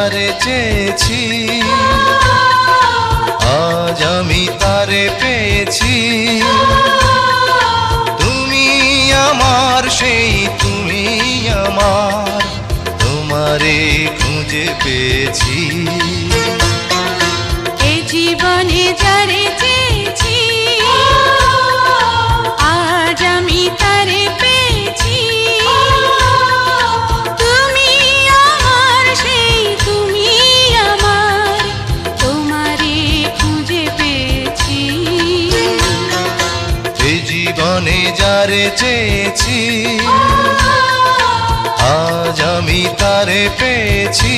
যারে চেয়েছি আজ আমি তারে পেয়েছি। তুমি আমার সেই তুমি আমার, তোমারে খুঁজে পেয়েছি। এ জীবনে যারে চেয়েছি আজ আমি তারে পেয়েছি। তুমি আমার সেই তুমি আমার, তোমারে খুঁজে পেয়েছি। এই জীবনে যারে চেয়েছি আজ আমি তারে পেয়েছি।